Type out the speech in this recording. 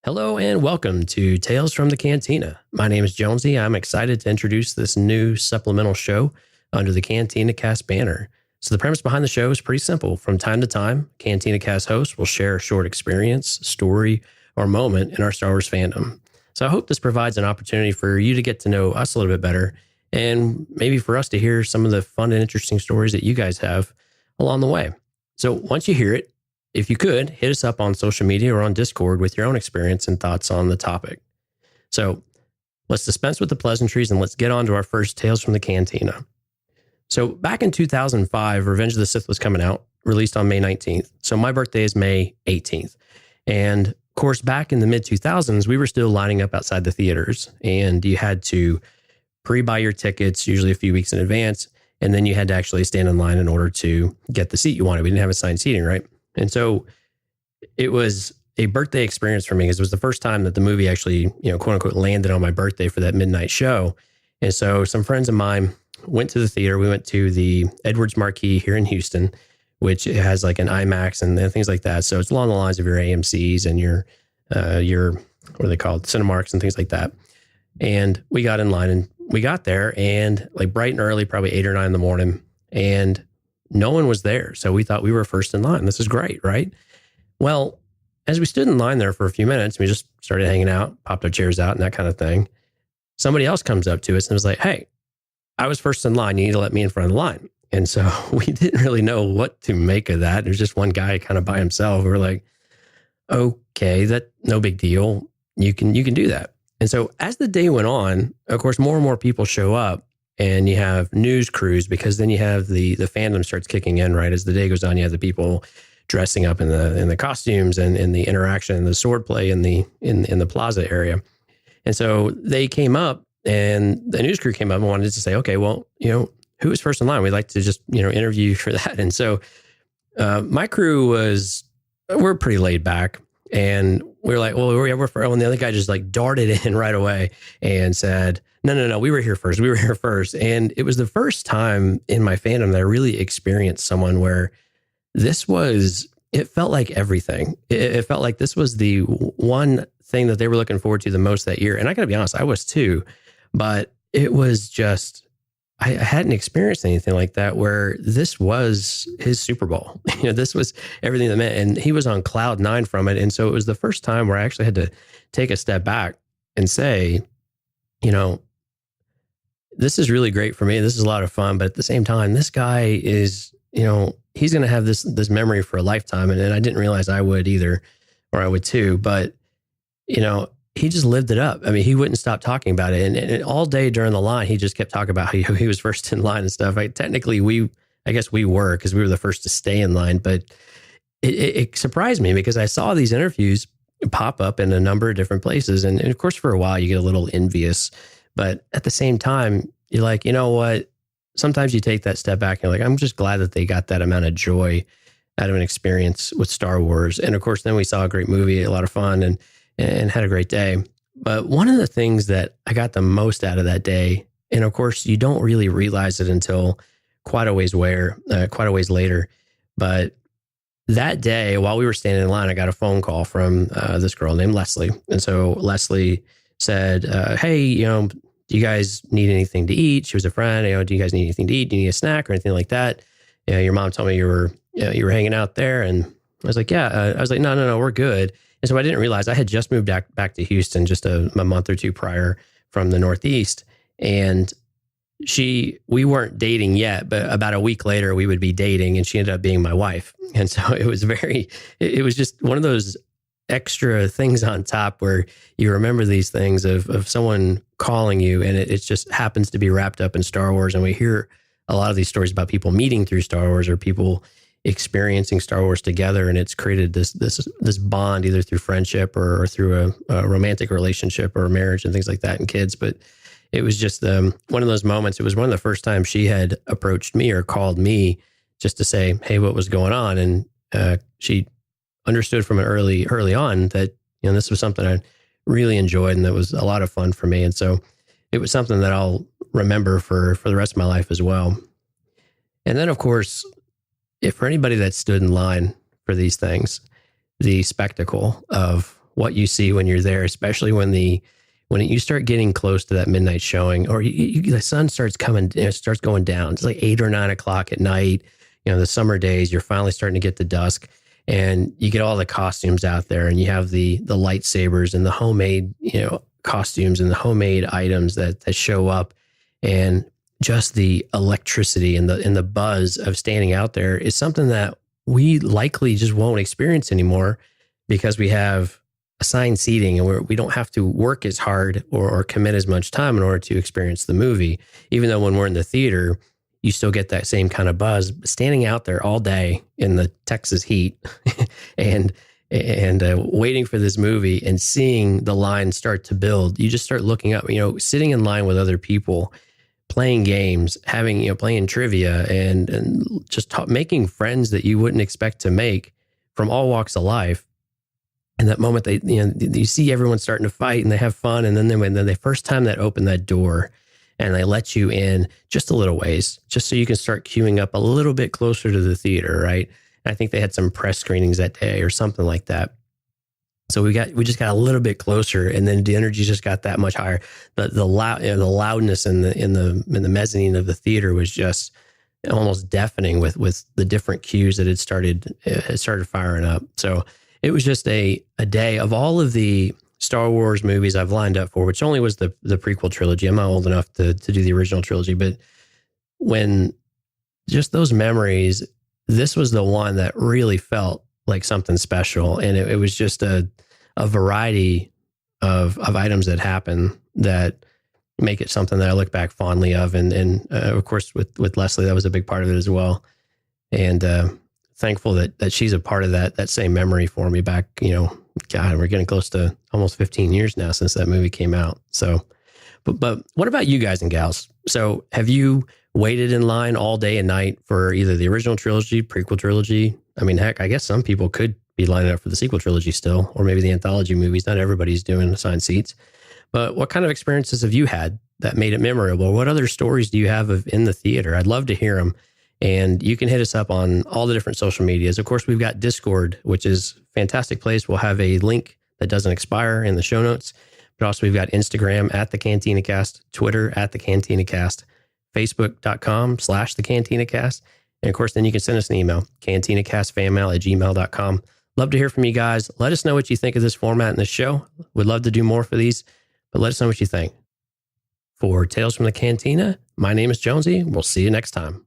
Hello and welcome to Tales from the Cantina. My name is Jonesy. I'm excited to introduce this new supplemental show under the Cantina Cast banner. So the premise behind the show is pretty simple. From time to time, Cantina Cast hosts will share a short experience, story, or moment in our Star Wars fandom. So I hope this provides an opportunity for you to get to know us a little bit better and maybe for us to hear some of the fun and interesting stories that you guys have along the way. So once you hear it, if you could, hit us up on social media or on Discord with your own experience and thoughts on the topic. So let's dispense with the pleasantries and let's get on to our first Tales from the Cantina. So back in 2005, Revenge of the Sith was coming out, released on May 19th. So my birthday is May 18th. And of course, back in the mid-2000s, we were still lining up outside the theaters and you had to pre-buy your tickets, usually a few weeks in advance. And then you had to actually stand in line in order to get the seat you wanted. We didn't have assigned seating, right? And so it was a birthday experience for me because it was the first time that the movie actually, quote unquote, landed on my birthday for that midnight show. And so some friends of mine went to the theater. We went to the Edwards Marquee here in Houston, which has like an IMAX and things like that. So it's along the lines of your AMCs and your what are they called? Cinemarks and things like that. And we got in line and we got there and like bright and early, probably 8 or 9 in the morning. And no one was there. So we thought we were first in line. This is great, right? Well, as we stood in line there for a few minutes, we just started hanging out, popped our chairs out and that kind of thing. Somebody else comes up to us and was like, "Hey, I was first in line. You need to let me in front of the line." And so we didn't really know what to make of that. There's just one guy kind of by himself. We were like, okay, that no big deal. You can do that. And so as the day went on, of course, more and more people show up. And you have news crews because then you have the fandom starts kicking in, right? As the day goes on, you have the people dressing up in the costumes and in the interaction and the swordplay in the plaza area. And so they came up and the news crew came up and wanted to say, okay, well, who was first in line? We'd like to just, interview you for that. And so my crew we're pretty laid back. And we were like, well, we're first. And the other guy just like darted in right away and said, no, we were here first. We were here first. And it was the first time in my fandom that I really experienced someone where it felt like everything. It felt like this was the one thing that they were looking forward to the most that year. And I got to be honest, I was too. But it was just, I hadn't experienced anything like that where this was his Super Bowl. This was everything that meant. And he was on cloud 9 from it. And so it was the first time where I actually had to take a step back and say, this is really great for me. This is a lot of fun. But at the same time, this guy is, he's going to have this memory for a lifetime. And I didn't realize I would either, or I would too. But, he just lived it up. I mean, he wouldn't stop talking about it. And all day during the line, he just kept talking about how he was first in line and stuff. Technically, I guess we were because we were the first to stay in line. But it surprised me because I saw these interviews pop up in a number of different places. And of course, for a while, you get a little envious. But at the same time, you're like, you know what? Sometimes you take that step back and you're like, I'm just glad that they got that amount of joy out of an experience with Star Wars. And of course, then we saw a great movie, a lot of fun, and had a great day. But one of the things that I got the most out of that day, and of course, you don't really realize it until quite a ways later. But that day, while we were standing in line, I got a phone call from this girl named Leslie. And so Leslie said, hey, do you guys need anything to eat? She was a friend. Do you guys need anything to eat? Do you need a snack or anything like that? Your mom told me you were hanging out there. And I was like, yeah. I was like, no, we're good. And so I didn't realize I had just moved back to Houston just a month or two prior from the Northeast. And we weren't dating yet, but about a week later we would be dating, and she ended up being my wife. And so it was just one of those extra things on top where you remember these things of someone calling you, and it just happens to be wrapped up in Star Wars. And we hear a lot of these stories about people meeting through Star Wars or people experiencing Star Wars together, and it's created this bond either through friendship or through a romantic relationship or marriage and things like that and kids. But it was just one of those moments. It was one of the first times she had approached me or called me just to say, hey, what was going on? And she understood from an early on that this was something I really enjoyed and that was a lot of fun for me. And so it was something that I'll remember for the rest of my life as well. And then, of course, if for anybody that stood in line for these things, the spectacle of what you see when you're there, especially when you start getting close to that midnight showing, or the sun starts coming, it starts going down. It's like 8 or 9 o'clock at night. The summer days, you're finally starting to get the dusk, and you get all the costumes out there, and you have the lightsabers and the homemade, costumes and the homemade items that show up, and just the electricity and the buzz of standing out there is something that we likely just won't experience anymore, because we have assigned seating and we don't have to work as hard or commit as much time in order to experience the movie. Even though when we're in the theater, you still get that same kind of buzz. Standing out there all day in the Texas heat and waiting for this movie and seeing the line start to build, you just start looking up, sitting in line with other people, playing games, having, playing trivia, and just making friends that you wouldn't expect to make from all walks of life. And that moment, you see everyone starting to fight and they have fun. And then when the first time that open that door and they let you in just a little ways, just so you can start queuing up a little bit closer to the theater, right? And I think they had some press screenings that day or something like that. So we just got a little bit closer, and then the energy just got that much higher. The loudness in the mezzanine of the theater was just almost deafening with the different cues that it started firing up. So it was just a day of all of the Star Wars movies I've lined up for, which only was the prequel trilogy. I'm not old enough to do the original trilogy, but when just those memories, this was the one that really felt like something special. And it was just a variety of items that happen that make it something that I look back fondly of. And of course, with Leslie, that was a big part of it as well. And thankful that she's a part of that same memory for me back, God, we're getting close to almost 15 years now since that movie came out. So, but what about you guys and gals? So have you waited in line all day and night for either the original trilogy, prequel trilogy? I mean, heck, I guess some people could be lining up for the sequel trilogy still, or maybe the anthology movies. Not everybody's doing assigned seats. But what kind of experiences have you had that made it memorable? What other stories do you have in the theater? I'd love to hear them. And you can hit us up on all the different social medias. Of course, we've got Discord, which is a fantastic place. We'll have a link that doesn't expire in the show notes. But also we've got Instagram at The CantinaCast, Twitter at The CantinaCast, Facebook.com/The CantinaCast. And of course, then you can send us an email, cantinacastfanmail@gmail.com. Love to hear from you guys. Let us know what you think of this format and this show. We'd love to do more for these, but let us know what you think. For Tales from the Cantina, my name is Jonesy. We'll see you next time.